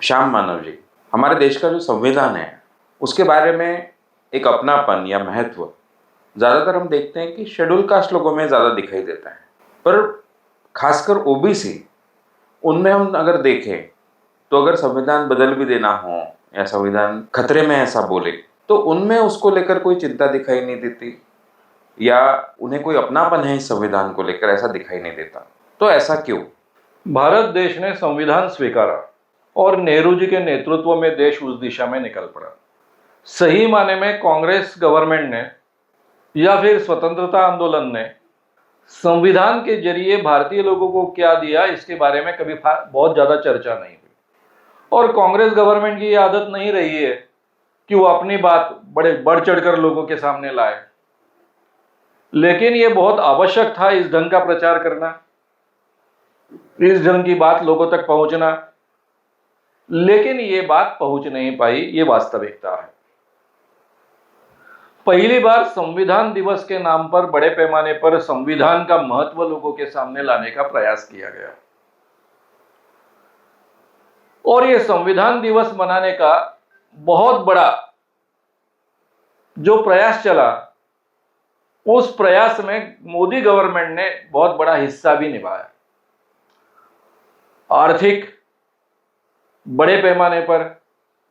श्याम मानव जी, हमारे देश का जो संविधान है उसके बारे में एक अपनापन या महत्व ज़्यादातर हम देखते हैं कि शेड्यूल कास्ट लोगों में ज़्यादा दिखाई देता है। पर खासकर ओबीसी, उनमें हम अगर देखें तो अगर संविधान बदल भी देना हो या संविधान खतरे में ऐसा बोले तो उनमें उसको लेकर कोई चिंता दिखाई नहीं देती या उन्हें कोई अपनापन है इस संविधान को लेकर ऐसा दिखाई नहीं देता। तो ऐसा क्यों? भारत देश ने संविधान स्वीकारा और नेहरू जी के नेतृत्व में देश उस दिशा में निकल पड़ा। सही माने में कांग्रेस गवर्नमेंट ने या फिर स्वतंत्रता आंदोलन ने संविधान के जरिए भारतीय लोगों को क्या दिया, इसके बारे में कभी बहुत ज्यादा चर्चा नहीं हुई। और कांग्रेस गवर्नमेंट की ये आदत नहीं रही है कि वो अपनी बात बड़े बढ़ चढ़कर लोगों के सामने लाए, लेकिन ये बहुत आवश्यक था इस ढंग का प्रचार करना, इस ढंग की बात लोगों तक पहुंचना। लेकिन ये बात पहुंच नहीं पाई, ये वास्तविकता है। पहली बार संविधान दिवस के नाम पर बड़े पैमाने पर संविधान का महत्व लोगों के सामने लाने का प्रयास किया गया और ये संविधान दिवस मनाने का बहुत बड़ा जो प्रयास चला, उस प्रयास में मोदी गवर्नमेंट ने बहुत बड़ा हिस्सा भी निभाया। आर्थिक बड़े पैमाने पर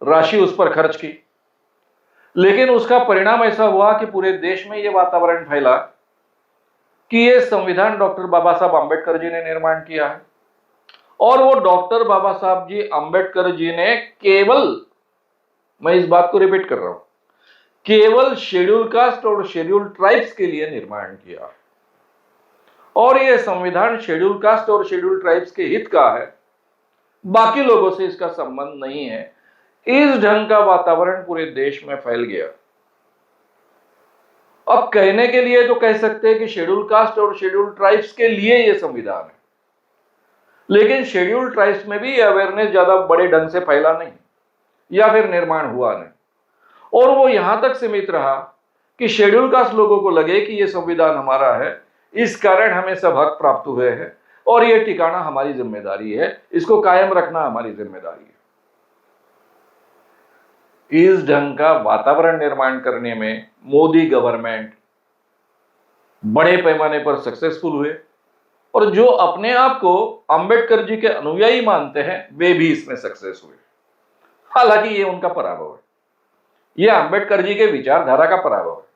राशि उस पर खर्च की, लेकिन उसका परिणाम ऐसा हुआ कि पूरे देश में यह वातावरण फैला कि यह संविधान डॉक्टर बाबा साहब आंबेडकर जी ने निर्माण किया है। और वो डॉक्टर बाबा साहब जी आंबेडकर जी ने केवल, मैं इस बात को रिपीट कर रहा हूं, केवल शेड्यूल कास्ट और शेड्यूल ट्राइब्स के लिए निर्माण किया। और यह संविधान शेड्यूल कास्ट और शेड्यूल ट्राइब्स के हित का है, बाकी लोगों से इसका संबंध नहीं है। इस ढंग का वातावरण पूरे देश में फैल गया। अब कहने के लिए तो कह सकते हैं कि शेड्यूल कास्ट और शेड्यूल ट्राइब्स के लिए यह संविधान है, लेकिन शेड्यूल ट्राइब्स में भी अवेयरनेस ज्यादा बड़े ढंग से फैला नहीं या फिर निर्माण हुआ नहीं। और वो यहां तक सीमित रहा कि शेड्यूल कास्ट लोगों को लगे कि यह संविधान हमारा है, इस कारण हमें सब हक प्राप्त हुए हैं और यह टिकाना हमारी जिम्मेदारी है, इसको कायम रखना हमारी जिम्मेदारी है। इस ढंग का वातावरण निर्माण करने में मोदी गवर्नमेंट बड़े पैमाने पर सक्सेसफुल हुए और जो अपने आप को अंबेडकर जी के अनुयायी मानते हैं वे भी इसमें सक्सेस हुए। हालांकि ये उनका पराभव है, ये अंबेडकर जी के विचारधारा का पराभव है,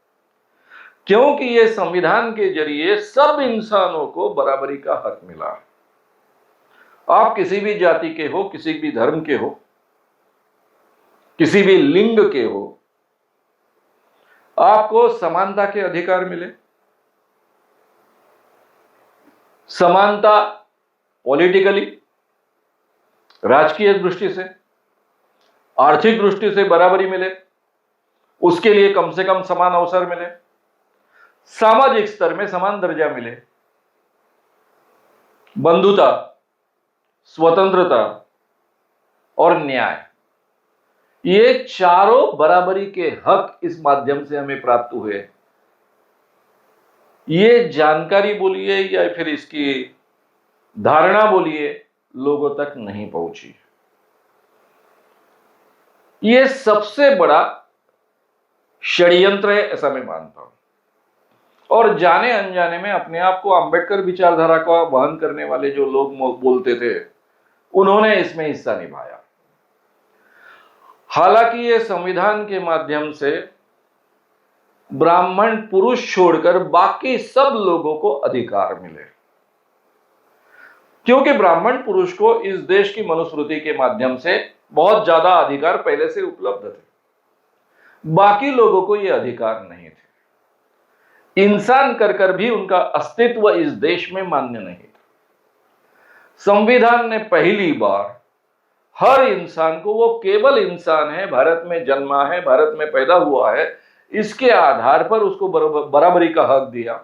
क्योंकि ये संविधान के जरिए सब इंसानों को बराबरी का हक मिला है। आप किसी भी जाति के हो, किसी भी धर्म के हो, किसी भी लिंग के हो, आपको समानता के अधिकार मिले। समानता पॉलिटिकली, राजकीय दृष्टि से, आर्थिक दृष्टि से बराबरी मिले, उसके लिए कम से कम समान अवसर मिले, सामाजिक स्तर में समान दर्जा मिले, बंधुता, स्वतंत्रता और न्याय, ये चारों बराबरी के हक इस माध्यम से हमें प्राप्त हुए। ये जानकारी बोलिए या फिर इसकी धारणा बोलिए, लोगों तक नहीं पहुंची। ये सबसे बड़ा षड्यंत्र है ऐसा मैं मानता हूं। और जाने अनजाने में अपने आप को अंबेडकर विचारधारा का वहन करने वाले जो लोग बोलते थे, उन्होंने इसमें हिस्सा निभाया। हालांकि ये संविधान के माध्यम से ब्राह्मण पुरुष छोड़कर बाकी सब लोगों को अधिकार मिले, क्योंकि ब्राह्मण पुरुष को इस देश की मनुस्मृति के माध्यम से बहुत ज्यादा अधिकार पहले से उपलब्ध थे, बाकी लोगों को ये अधिकार नहीं थे। इंसान कर भी उनका अस्तित्व इस देश में मान्य नहीं था। संविधान ने पहली बार हर इंसान को, वो केवल इंसान है, भारत में जन्मा है, भारत में पैदा हुआ है, इसके आधार पर उसको बराबरी का हक दिया,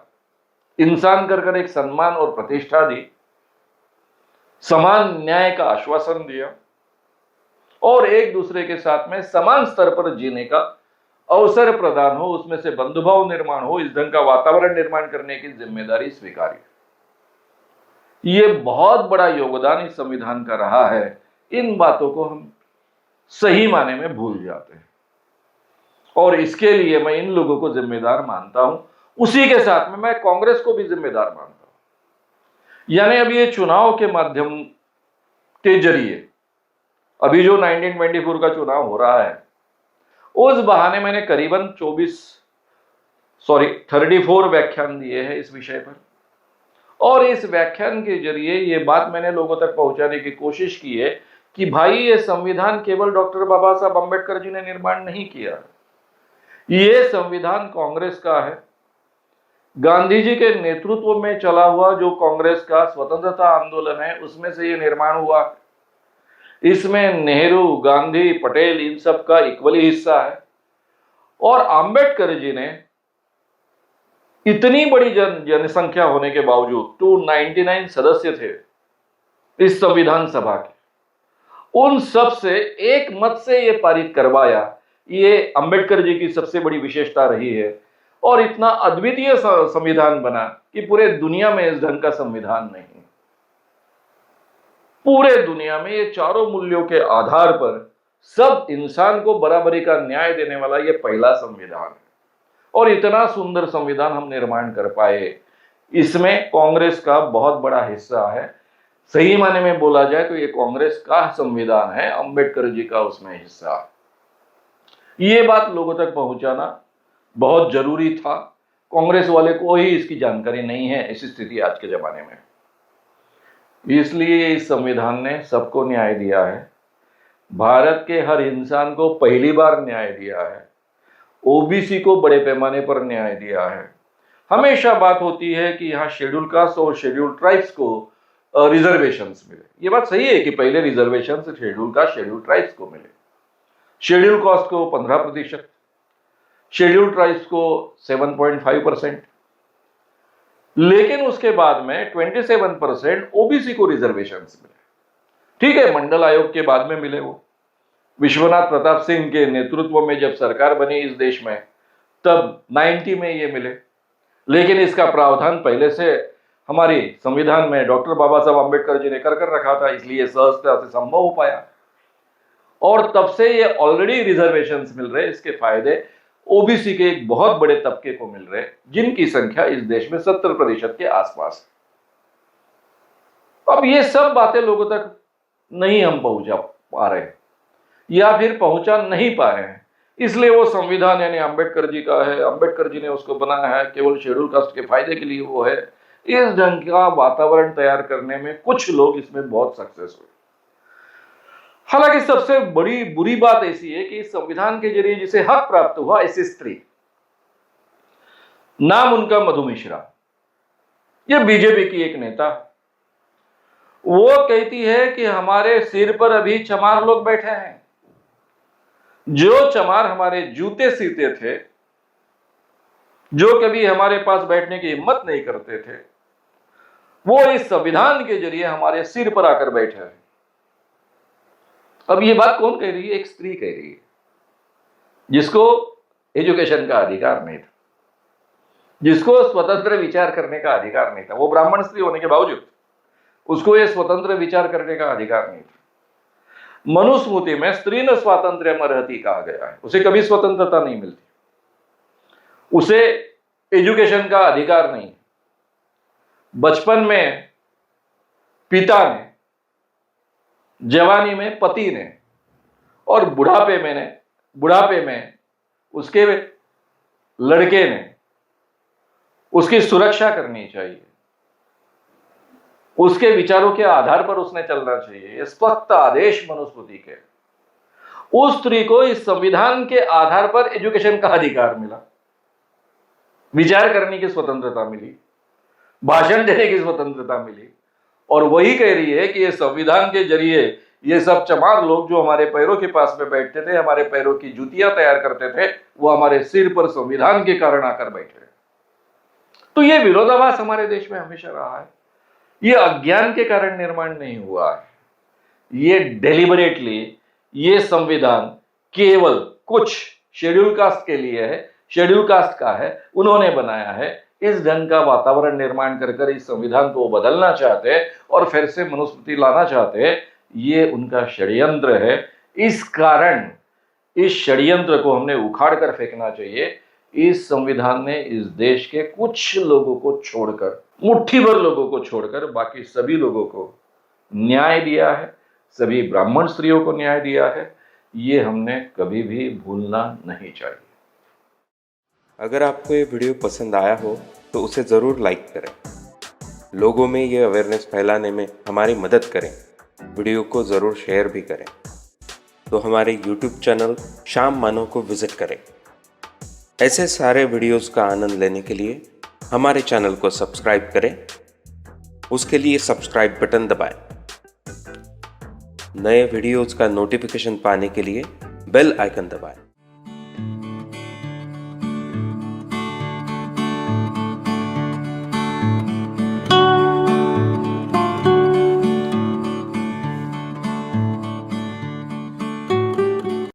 इंसान कर एक सम्मान और प्रतिष्ठा दी, समान न्याय का आश्वासन दिया और एक दूसरे के साथ में समान स्तर पर जीने का अवसर प्रदान हो, उसमें से बंधुभाव निर्माण हो, इस ढंग का वातावरण निर्माण करने की जिम्मेदारी स्वीकारी। ये बहुत बड़ा योगदान इस संविधान का रहा है। इन बातों को हम सही माने में भूल जाते हैं, और इसके लिए मैं इन लोगों को जिम्मेदार मानता हूं। उसी के साथ में मैं कांग्रेस को भी जिम्मेदार मानता हूं। यानी अभी ये चुनाव के माध्यम के जरिए, अभी जो 1924 का चुनाव हो रहा है, उस बहाने मैंने करीबन 34 व्याख्यान दिए हैं इस विषय पर, और इस व्याख्यान के जरिए ये बात मैंने लोगों तक पहुंचाने की कोशिश की है कि भाई ये संविधान केवल डॉक्टर बाबा साहब अंबेडकर जी ने निर्माण नहीं किया, ये संविधान कांग्रेस का है। गांधी जी के नेतृत्व में चला हुआ जो कांग्रेस का स्वतंत्रता आंदोलन है, उसमें से ये निर्माण हुआ। इसमें नेहरू, गांधी, पटेल, इन सब का इक्वली हिस्सा है। और अंबेडकर जी ने इतनी बड़ी जनसंख्या होने के बावजूद 299 सदस्य थे इस संविधान सभा के, उन सब से एक मत से ये पारित करवाया। ये अंबेडकर जी की सबसे बड़ी विशेषता रही है, और इतना अद्वितीय संविधान बना कि पूरे दुनिया में इस ढंग का संविधान नहीं। पूरे दुनिया में ये चारों मूल्यों के आधार पर सब इंसान को बराबरी का न्याय देने वाला ये पहला संविधान है, और इतना सुंदर संविधान हम निर्माण कर पाए, इसमें कांग्रेस का बहुत बड़ा हिस्सा है। सही माने में बोला जाए तो ये कांग्रेस का संविधान है, अंबेडकर जी का उसमें हिस्सा है। ये बात लोगों तक पहुंचाना बहुत जरूरी था। कांग्रेस वाले को ही इसकी जानकारी नहीं है, ऐसी स्थिति आज के जमाने में। इसलिए इस संविधान ने सबको न्याय दिया है, भारत के हर इंसान को पहली बार न्याय दिया है, ओबीसी को बड़े पैमाने पर न्याय दिया है। हमेशा बात होती है कि यहाँ शेड्यूल कास्ट और शेड्यूल ट्राइब्स को रिजर्वेशंस मिले। ये बात सही है कि पहले reservation schedule caste, schedule tribes को मिले। शेड्यूल कास्ट को 15%, शेड्यूल ट्राइब्स को 7.5%, लेकिन उसके बाद में 27% ओबीसी को रिजर्वेशंस मिले। ठीक है, मंडल आयोग के बाद में मिले वो, विश्वनाथ प्रताप सिंह के नेतृत्व में जब सरकार बनी इस देश में, तब 90 में ये मिले। लेकिन इसका प्रावधान पहले से हमारी संविधान में डॉक्टर बाबा साहब अंबेडकर जी ने कर रखा था, इसलिए सहजता से संभव हो पाया, और तब से ये ऑलरेडी रिजर्वेशंस मिल रहे। इसके फायदे ओबीसी के एक बहुत बड़े तबके को मिल रहे, जिनकी संख्या इस देश में 70% के आसपास। अब ये सब बातें लोगों तक नहीं हम पहुंचा पा रहे, या फिर पहुंचा नहीं पा रहे हैं, इसलिए वो संविधान यानी अंबेडकर जी का है, अंबेडकर जी ने उसको बनाया है, केवल शेड्यूल कास्ट के फायदे के लिए वो है। इस ढंग का वातावरण तैयार करने में कुछ लोग इसमें बहुत सक्सेस हुए। हालांकि सबसे बड़ी बुरी बात ऐसी है कि इस संविधान के जरिए जिसे हक प्राप्त हुआ, ऐसी स्त्री, नाम उनका मधु मिश्रा, ये बीजेपी की एक नेता, वो कहती है कि हमारे सिर पर अभी चमार लोग बैठे हैं, जो चमार हमारे जूते सीते थे, जो कभी हमारे पास बैठने की हिम्मत नहीं करते थे, वो इस संविधान के जरिए हमारे सिर पर आकर बैठे हैं। अब ये बात कौन कह रही है? एक स्त्री कह रही है, जिसको एजुकेशन का अधिकार नहीं था, जिसको स्वतंत्र विचार करने का अधिकार नहीं था। वो ब्राह्मण स्त्री होने के बावजूद उसको ये स्वतंत्र विचार करने का अधिकार नहीं था। मनुस्मृति में स्त्री न स्वातंत्र्यम अर्हति कहा गया है, उसे कभी स्वतंत्रता नहीं मिलती, उसे एजुकेशन का अधिकार नहीं। बचपन में पिता ने, जवानी में पति ने, और बुढ़ापे में उसके लड़के ने उसकी सुरक्षा करनी चाहिए, उसके विचारों के आधार पर उसने चलना चाहिए। ये स्पष्ट आदेश मनुस्मृति के। उस स्त्री को इस संविधान के आधार पर एजुकेशन का अधिकार मिला, विचार करने की स्वतंत्रता मिली, भाषण देने की स्वतंत्रता मिली, और वही कह रही है कि ये संविधान के जरिए ये सब चमार लोग जो हमारे पैरों के पास में बैठते थे, हमारे पैरों की जूतियां तैयार करते थे, वो हमारे सिर पर संविधान के कारण आकर बैठे। तो ये विरोधाभास हमारे देश में हमेशा रहा है। ये अज्ञान के कारण निर्माण नहीं हुआ है, ये डेलिबरेटली ये संविधान केवल कुछ शेड्यूल कास्ट के लिए है, शेड्यूल कास्ट का है, उन्होंने बनाया है। इस ढंग का वातावरण निर्माण कर इस संविधान को बदलना चाहते और फिर से मनुस्मृति लाना चाहते, ये उनका षड्यंत्र है। इस कारण इस षड्यंत्र को हमने उखाड़ कर फेंकना चाहिए। इस संविधान ने इस देश के कुछ लोगों को छोड़कर, मुट्ठी भर लोगों को छोड़कर बाकी सभी लोगों को न्याय दिया है, सभी ब्राह्मण स्त्रियों को न्याय दिया है। ये हमने कभी भी भूलना नहीं चाहिए। अगर आपको ये वीडियो पसंद आया हो तो उसे ज़रूर लाइक करें, लोगों में ये अवेयरनेस फैलाने में हमारी मदद करें, वीडियो को ज़रूर शेयर भी करें। तो हमारे YouTube चैनल शाम मानो को विज़िट करें। ऐसे सारे वीडियोस का आनंद लेने के लिए हमारे चैनल को सब्सक्राइब करें, उसके लिए सब्सक्राइब बटन दबाएं। नए वीडियोस का नोटिफिकेशन पाने के लिए बेल आइकन दबाएं।